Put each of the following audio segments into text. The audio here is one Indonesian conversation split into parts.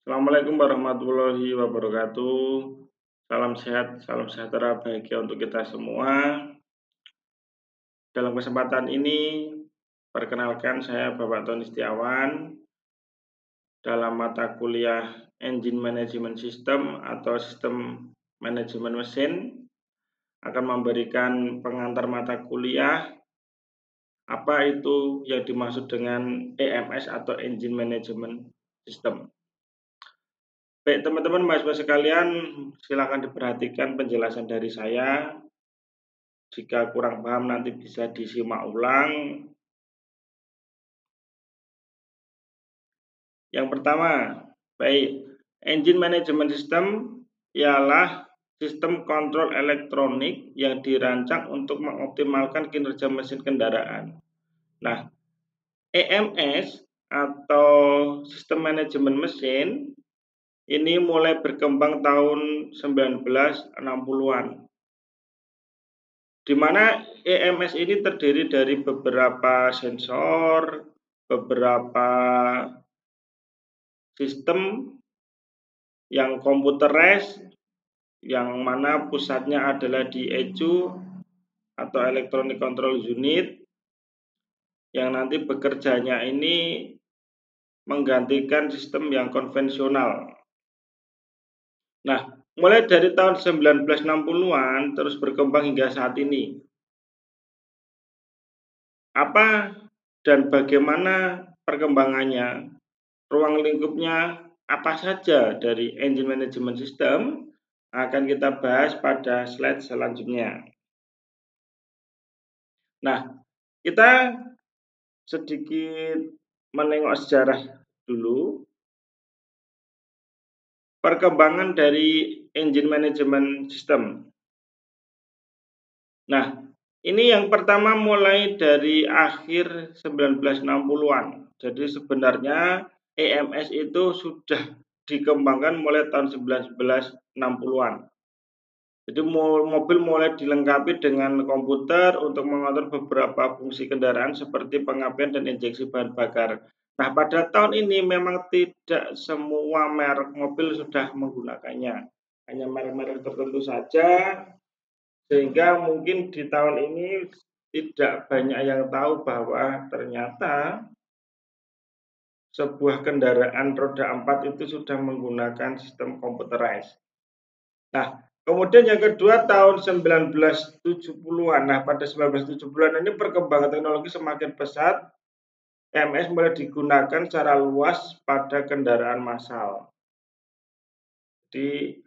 Assalamualaikum warahmatullahi wabarakatuh. Salam sehat, salam sejahtera bahagia untuk kita semua. Dalam kesempatan ini, perkenalkan saya Bapak Tony Setiawan dalam mata kuliah Engine Management System atau Sistem Manajemen Mesin akan memberikan pengantar mata kuliah apa itu yang dimaksud dengan EMS atau Engine Management System. Baik teman-teman mahasiswa sekalian, silakan diperhatikan penjelasan dari saya. Jika kurang paham nanti bisa disimak ulang. Yang pertama, baik, Engine Management System ialah sistem kontrol elektronik yang dirancang untuk mengoptimalkan kinerja mesin kendaraan. Nah, EMS atau sistem manajemen mesin ini mulai berkembang tahun 1960-an. Di mana EMS ini terdiri dari beberapa sensor, beberapa sistem yang computerized, yang mana pusatnya adalah di ECU atau Electronic Control Unit, yang nanti bekerjanya ini menggantikan sistem yang konvensional. Nah, mulai dari tahun 1960-an terus berkembang hingga saat ini. Apa dan bagaimana perkembangannya? Ruang lingkupnya apa saja dari Engine Management System akan kita bahas pada slide selanjutnya. Nah, kita sedikit menengok sejarah dulu. Perkembangan dari Engine Management System. Nah, ini yang pertama mulai dari akhir 1960-an. Jadi sebenarnya EMS itu sudah dikembangkan mulai tahun 1960-an. Jadi mobil mulai dilengkapi dengan komputer untuk mengatur beberapa fungsi kendaraan seperti pengapian dan injeksi bahan bakar. Nah, pada tahun ini memang tidak semua merek mobil sudah menggunakannya. Hanya merek-merek tertentu saja, sehingga mungkin di tahun ini tidak banyak yang tahu bahwa ternyata sebuah kendaraan roda 4 itu sudah menggunakan sistem computerized. Nah, kemudian yang kedua tahun 1970-an. Nah, pada 1970-an ini perkembangan teknologi semakin pesat. EMS mulai digunakan secara luas pada kendaraan massal. Jadi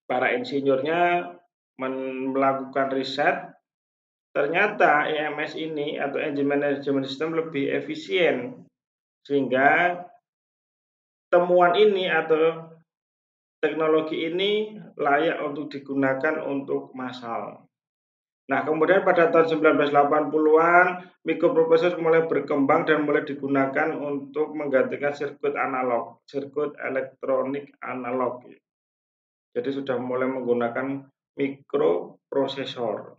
para insinyurnya melakukan riset. Ternyata EMS ini atau Engine Management System lebih efisien. Sehingga temuan ini atau teknologi ini layak untuk digunakan untuk massal. Nah, kemudian pada tahun 1980-an, mikroprosesor mulai berkembang dan mulai digunakan untuk menggantikan sirkuit analog, sirkuit elektronik analog. Jadi sudah mulai menggunakan mikroprosesor.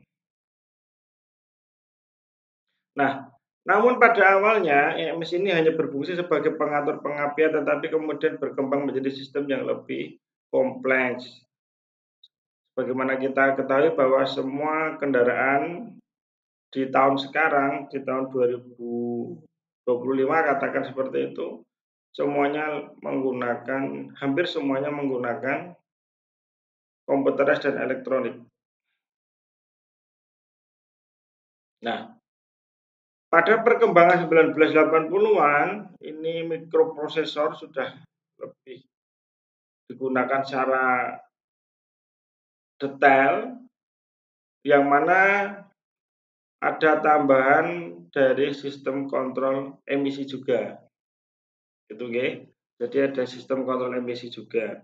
Nah, namun pada awalnya EMS ini hanya berfungsi sebagai pengatur pengapian, tetapi kemudian berkembang menjadi sistem yang lebih kompleks. Bagaimana kita ketahui bahwa semua kendaraan di tahun sekarang, di tahun 2025 katakan seperti itu, hampir semuanya menggunakan komputerized dan elektronik. Nah, pada perkembangan 1980-an, ini mikroprosesor sudah lebih digunakan secara detail, yang mana ada tambahan dari sistem kontrol emisi juga. Gitu, okay? Jadi ada sistem kontrol emisi juga.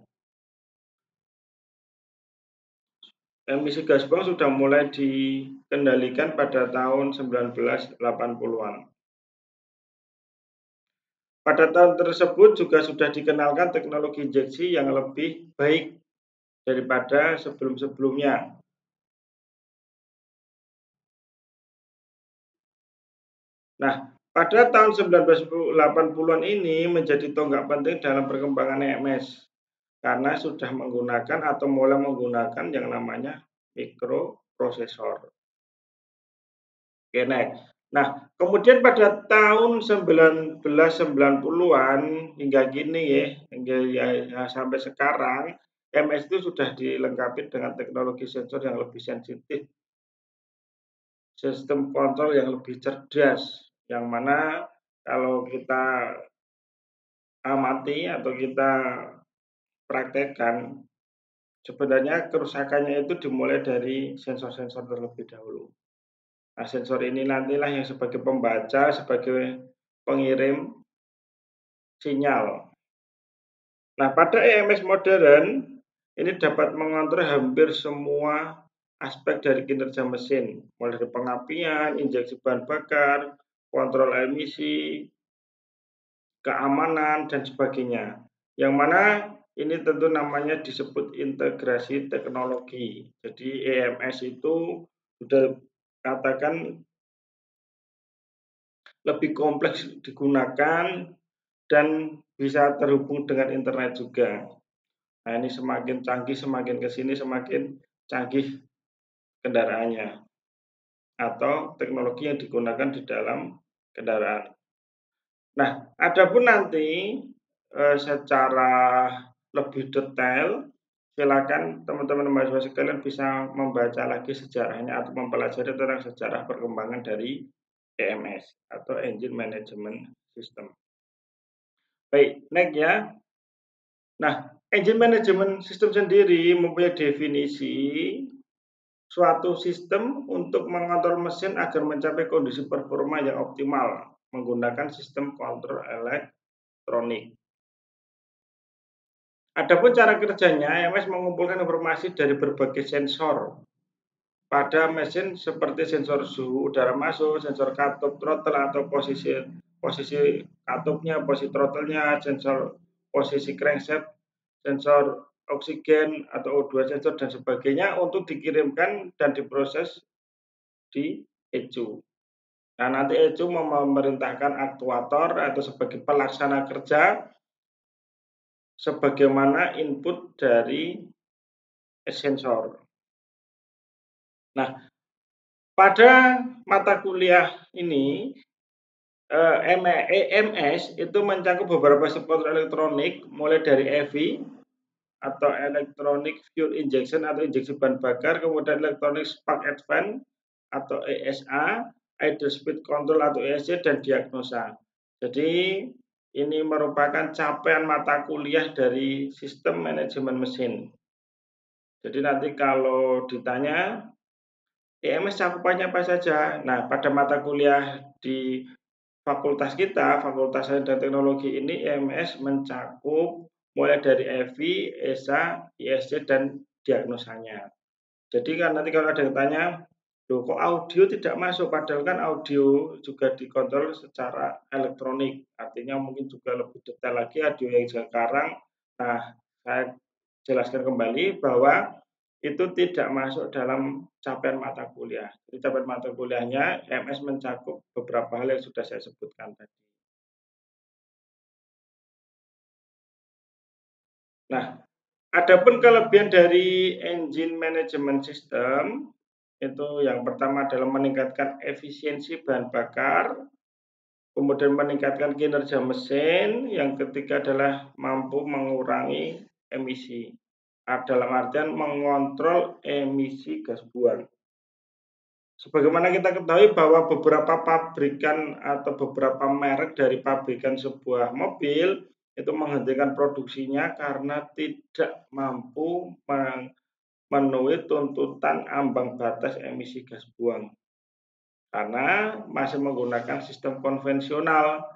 Emisi gas buang sudah mulai dikendalikan pada tahun 1980-an. Pada tahun tersebut juga sudah dikenalkan teknologi injeksi yang lebih baik daripada sebelum-sebelumnya. Nah, Pada tahun 1980-an ini menjadi tonggak penting dalam perkembangan EMS karena sudah menggunakan atau mulai menggunakan yang namanya mikroprosesor. Oke, next. Nah, kemudian pada tahun 1990-an hingga kini hingga ya sampai sekarang, EMS itu sudah dilengkapi dengan teknologi sensor yang lebih sensitif, sistem kontrol yang lebih cerdas, yang mana kalau kita amati atau kita praktekkan, sebenarnya kerusakannya itu dimulai dari sensor-sensor terlebih dahulu. Nah, sensor ini nantilah yang sebagai pembaca, sebagai pengirim sinyal. Nah, pada EMS modern, ini dapat mengontrol hampir semua aspek dari kinerja mesin, mulai dari pengapian, injeksi bahan bakar, kontrol emisi, keamanan, dan sebagainya. Yang mana ini tentu namanya disebut integrasi teknologi. Jadi EMS itu sudah katakan lebih kompleks digunakan dan bisa terhubung dengan internet juga. Nah, ini semakin canggih, semakin ke sini semakin canggih kendaraannya atau teknologi yang digunakan di dalam kendaraan. Nah, adapun nanti secara lebih detail, silakan teman-teman mahasiswa sekalian bisa membaca lagi sejarahnya atau mempelajari tentang sejarah perkembangan dari EMS atau Engine Management System. Baik, next ya. Nah, Engine Management System sendiri mempunyai definisi suatu sistem untuk mengontrol mesin agar mencapai kondisi performa yang optimal menggunakan sistem kontrol elektronik. Adapun cara kerjanya, EMS mengumpulkan informasi dari berbagai sensor pada mesin seperti sensor suhu udara masuk, sensor katup throttle atau posisi katupnya, posisi throttle-nya, sensor posisi crankshaft, sensor oksigen atau O2 sensor dan sebagainya untuk dikirimkan dan diproses di ECU. Nah, nanti ECU memerintahkan aktuator atau sebagai pelaksana kerja sebagaimana input dari sensor. Nah, pada mata kuliah ini EMS itu mencakup beberapa subkontrol elektronik mulai dari EVI atau Electronic Fuel Injection atau injeksi bahan bakar, kemudian Electronic Spark Advance atau ESA, Idle Speed Control atau ESC, dan diagnosa. Jadi ini merupakan capaian mata kuliah dari sistem manajemen mesin. Jadi nanti kalau ditanya EMS cakupannya apa saja? Nah, pada mata kuliah di fakultas kita, Fakultas Sains dan Teknologi ini EMS mencakup mulai dari EVI, ESA, ISC, dan diagnosanya. Jadi kan nanti kalau ada yang tanya, loh kok audio tidak masuk? Padahal kan audio juga dikontrol secara elektronik. Artinya mungkin juga lebih detail lagi audio yang sekarang. Nah, saya jelaskan kembali bahwa itu tidak masuk dalam capaian mata kuliah. Jadi capaian mata kuliahnya EMS mencakup beberapa hal yang sudah saya sebutkan tadi. Nah, adapun kelebihan dari Engine Management System itu yang pertama adalah meningkatkan efisiensi bahan bakar, kemudian meningkatkan kinerja mesin, yang ketiga adalah mampu mengurangi emisi. Dalam artian mengontrol emisi gas buang. Sebagaimana kita ketahui bahwa beberapa pabrikan atau beberapa merek dari pabrikan sebuah mobil itu menghentikan produksinya karena tidak mampu memenuhi tuntutan ambang batas emisi gas buang. Karena masih menggunakan sistem konvensional.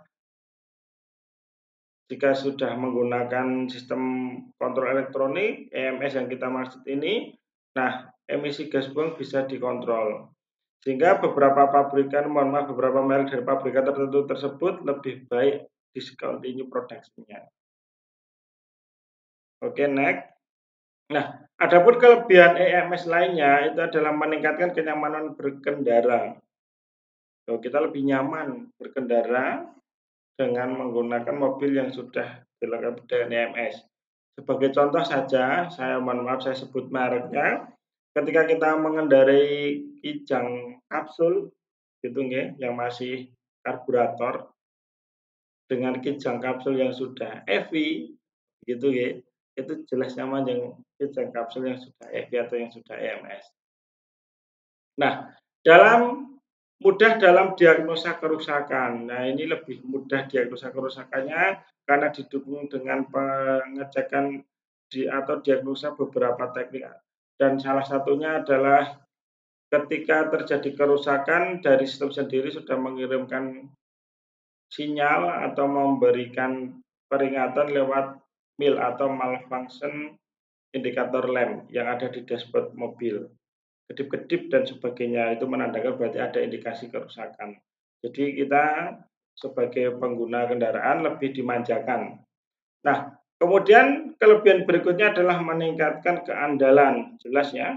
Jika sudah menggunakan sistem kontrol elektronik, EMS yang kita maksud ini, nah emisi gas buang bisa dikontrol. Sehingga beberapa pabrikan, beberapa merek dari pabrikan tertentu tersebut lebih baik discontinue produksinya. Oke, next. Nah, adapun kelebihan EMS lainnya itu adalah meningkatkan kenyamanan berkendara. bahwa kita lebih nyaman berkendara dengan menggunakan mobil yang sudah dilengkapi dengan EMS. Sebagai contoh saja, saya mohon maaf saya sebut mereknya. Ketika kita mengendarai Kijang kapsul gitu nggih, yang masih karburator dengan Kijang kapsul yang sudah EV gitu nggih, itu jelas nyaman yang Kijang kapsul yang sudah EV atau yang sudah EMS. Nah, mudah dalam diagnosa kerusakan. Nah, ini lebih mudah diagnosa kerusakannya karena didukung dengan pengecekan atau diagnosa beberapa teknik. Dan salah satunya adalah ketika terjadi kerusakan dari sistem sendiri sudah mengirimkan sinyal atau memberikan peringatan lewat MIL atau malfunction indikator lamp yang ada di dashboard mobil. Kedip-kedip dan sebagainya itu menandakan berarti ada indikasi kerusakan. Jadi kita sebagai pengguna kendaraan lebih dimanjakan. Nah, kemudian kelebihan berikutnya adalah meningkatkan keandalan, jelas ya,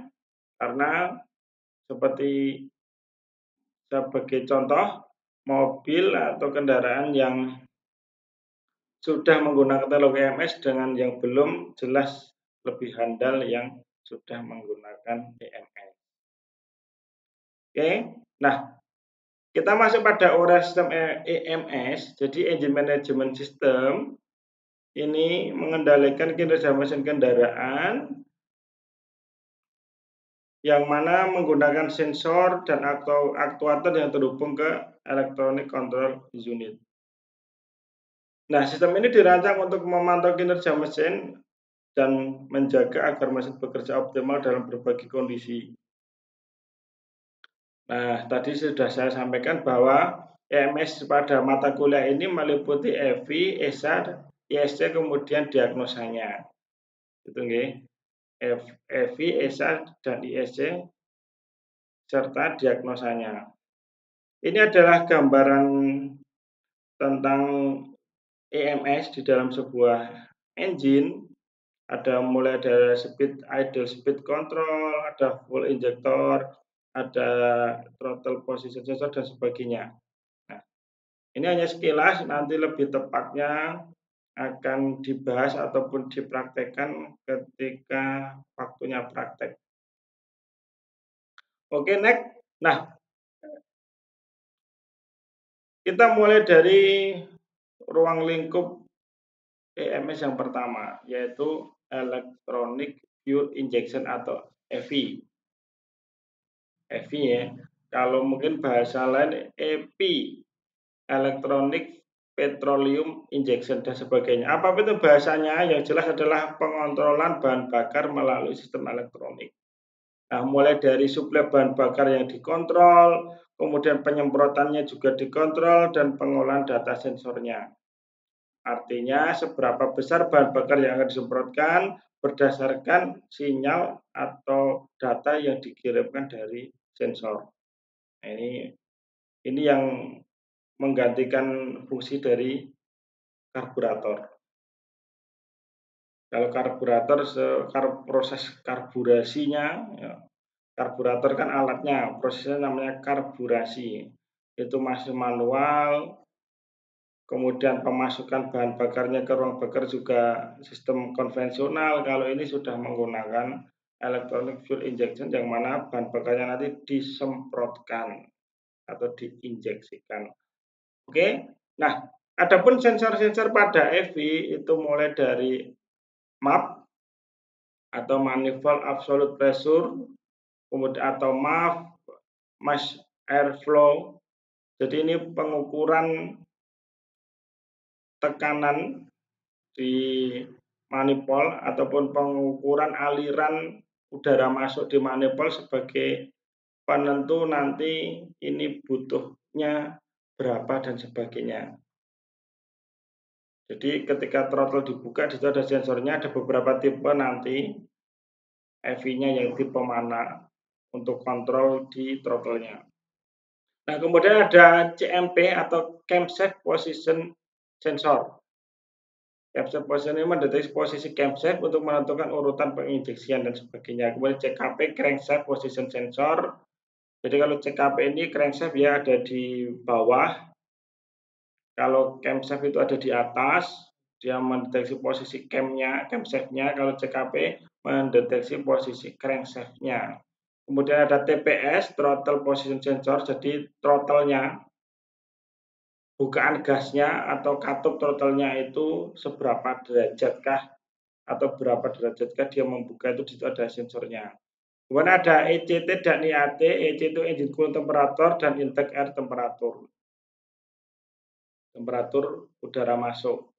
karena seperti sebagai contoh mobil atau kendaraan yang sudah menggunakan teknologi EMS dengan yang belum jelas lebih handal yang sudah menggunakan EMS. Oke, nah kita masuk pada area sistem EMS, jadi Engine Management System ini mengendalikan kinerja mesin kendaraan yang mana menggunakan sensor dan aktuator yang terhubung ke Electronic Control Unit. Nah, sistem ini dirancang untuk memantau kinerja mesin dan menjaga agar mesin bekerja optimal dalam berbagai kondisi. Nah, tadi sudah saya sampaikan bahwa EMS pada mata kuliah ini meliputi EVI, ESA, ISC, kemudian diagnosanya. Itu nggih. EVI, ESA, dan ISC serta diagnosanya. Ini adalah gambaran tentang EMS di dalam sebuah engine. Ada mulai dari idle speed control, ada full injector, ada throttle position sensor dan sebagainya. Nah, ini hanya sekilas, nanti lebih tepatnya akan dibahas ataupun dipraktekkan ketika waktunya praktek. Oke, next. Nah, kita mulai dari ruang lingkup EMS yang pertama, yaitu Electronic Fuel Injection atau EFI. EFI ya, kalau mungkin bahasa lain EPI, Electronic Petroleum Injection dan sebagainya. Apapun itu bahasanya, yang jelas adalah pengontrolan bahan bakar melalui sistem elektronik. Nah, mulai dari suplai bahan bakar yang dikontrol, kemudian penyemprotannya juga dikontrol, dan pengolahan data sensornya. Artinya seberapa besar bahan bakar yang akan disemprotkan berdasarkan sinyal atau data yang dikirimkan dari sensor. Nah, ini yang menggantikan fungsi dari karburator. Kalau karburator proses karburasinya, ya, karburator kan alatnya, prosesnya namanya karburasi. Itu masih manual, kemudian pemasukan bahan bakarnya ke ruang bakar juga sistem konvensional. Kalau ini sudah menggunakan electronic fuel injection yang mana bahan bakarnya nanti disemprotkan atau diinjeksikan. Oke. Nah, adapun sensor-sensor pada EV itu mulai dari MAP atau manifold absolute pressure, kemudian atau MAF, mass airflow. Jadi ini pengukuran tekanan di manifold ataupun pengukuran aliran udara masuk di manifold sebagai penentu nanti ini butuhnya berapa dan sebagainya. Jadi ketika throttle dibuka, di situ ada sensornya, ada beberapa tipe nanti EV-nya yang tipe mana untuk kontrol di throttle-nya. Nah, kemudian ada CMP atau Camshaft Position Sensor. Camshaft Position ini mendeteksi posisi camshaft untuk menentukan urutan penginjeksian dan sebagainya. Kemudian CKP Crankshaft Position Sensor. Jadi kalau CKP ini crankshaft ya ada di bawah, kalau camshaft itu ada di atas, dia mendeteksi posisi camshaft-nya, kalau CKP mendeteksi posisi crankshaft-nya. Kemudian ada TPS, throttle position sensor, jadi throttle-nya, bukaan gasnya atau katup throttle-nya itu seberapa derajatkah atau berapa derajatkah dia membuka, itu di situ ada sensornya. Kemudian ada ECT dan IAT. EC itu engine cooling temperature dan intake air temperature udara masuk.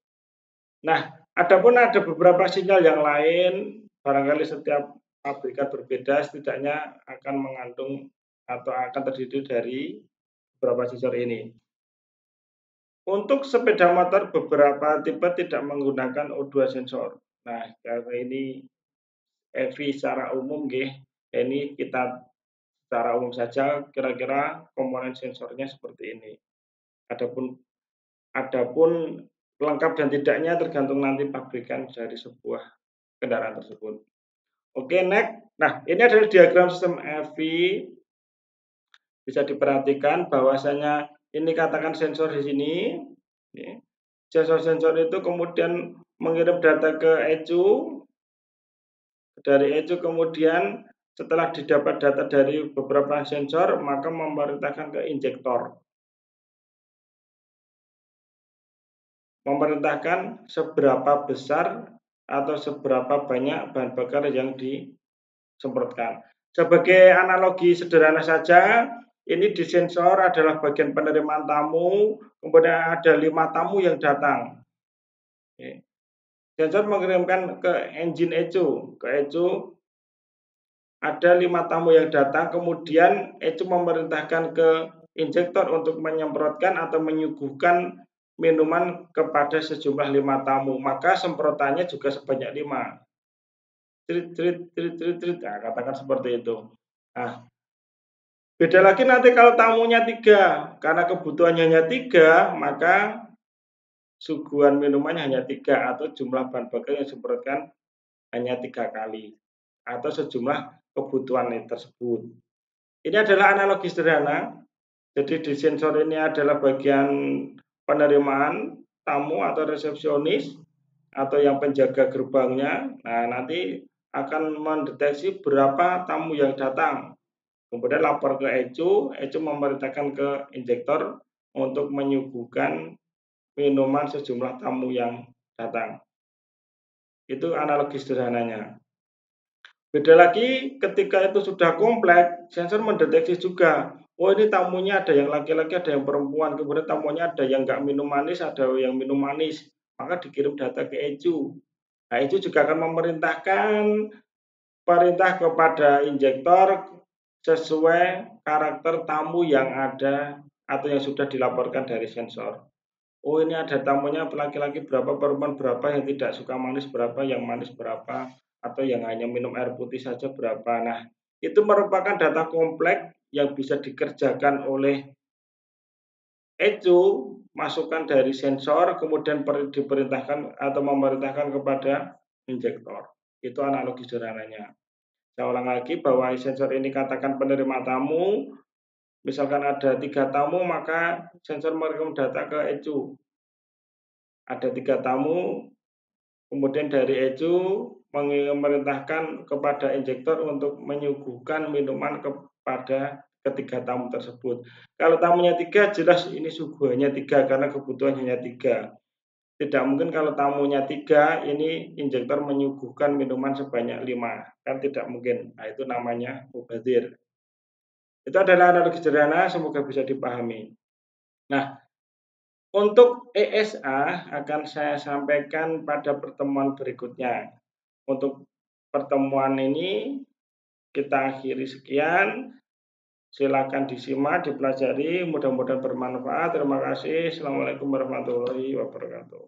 Nah, adapun ada beberapa sinyal yang lain, barangkali setiap pabrikan berbeda, setidaknya akan mengandung atau akan terdiri dari beberapa sensor ini. Untuk sepeda motor beberapa tipe tidak menggunakan O2 sensor. Nah, karena ini EV secara umum ini kita secara umum saja kira-kira komponen sensornya seperti ini. Adapun lengkap dan tidaknya tergantung nanti pabrikan dari sebuah kendaraan tersebut. Oke, next. Nah, ini adalah diagram sistem EV. Bisa diperhatikan bahwasanya ini katakan sensor di sini. Sensor-sensor itu kemudian mengirim data ke ECU. Dari ECU kemudian setelah didapat data dari beberapa sensor, maka memerintahkan ke injektor. Memerintahkan seberapa besar atau seberapa banyak bahan bakar yang disemprotkan. Sebagai analogi sederhana saja, ini di sensor adalah bagian penerimaan tamu, kemudian ada 5 tamu yang datang. Sensor mengirimkan ke engine ECU, ada 5 tamu yang datang, kemudian ECU memerintahkan ke injektor untuk menyemprotkan atau menyuguhkan minuman kepada sejumlah 5 tamu, maka semprotannya juga sebanyak 5. Nah, katakan seperti itu. Nah, beda lagi nanti kalau tamunya 3, karena kebutuhannya hanya 3, maka suguhan minumannya hanya 3 atau jumlah bahan bakar yang disemprotkan hanya 3 kali atau sejumlah kebutuhan tersebut. Ini adalah analogi sederhana. Jadi di sensor ini adalah bagian penerimaan tamu atau resepsionis atau yang penjaga gerbangnya. Nah, nanti akan mendeteksi berapa tamu yang datang. Kemudian lapor ke ECU memerintahkan ke injektor untuk menyuguhkan minuman sejumlah tamu yang datang. Itu analogi sederhananya. Beda lagi ketika itu sudah kompleks, sensor mendeteksi juga, oh ini tamunya ada yang laki-laki, ada yang perempuan, kemudian tamunya ada yang nggak minum manis, ada yang minum manis, maka dikirim data ke ECU. Nah, ECU juga akan memerintahkan perintah kepada injektor sesuai karakter tamu yang ada atau yang sudah dilaporkan dari sensor. Oh ini ada tamunya laki-laki berapa, perempuan berapa, yang tidak suka manis berapa, yang manis berapa, atau yang hanya minum air putih saja berapa. Nah, itu merupakan data kompleks yang bisa dikerjakan oleh ECU, masukan dari sensor, kemudian diperintahkan atau memerintahkan kepada injektor. Itu analogi sederhananya. Saya ulang lagi bahwa sensor ini katakan penerima tamu, misalkan ada 3 tamu, maka sensor mengirim data ke ECU. Ada 3 tamu, kemudian dari ECU memerintahkan kepada injektor untuk menyuguhkan minuman kepada ketiga tamu tersebut. Kalau tamunya 3, jelas ini suguhannya 3 karena kebutuhan hanya 3. Tidak mungkin kalau tamunya 3, ini injektor menyuguhkan minuman sebanyak 5. Kan tidak mungkin. Nah, itu namanya mubazir. Itu adalah analogi sederhana, semoga bisa dipahami. Nah, untuk ESA akan saya sampaikan pada pertemuan berikutnya. Untuk pertemuan ini kita akhiri sekian. Silakan disimak, dipelajari, mudah-mudahan bermanfaat. Terima kasih. Assalamualaikum warahmatullahi wabarakatuh.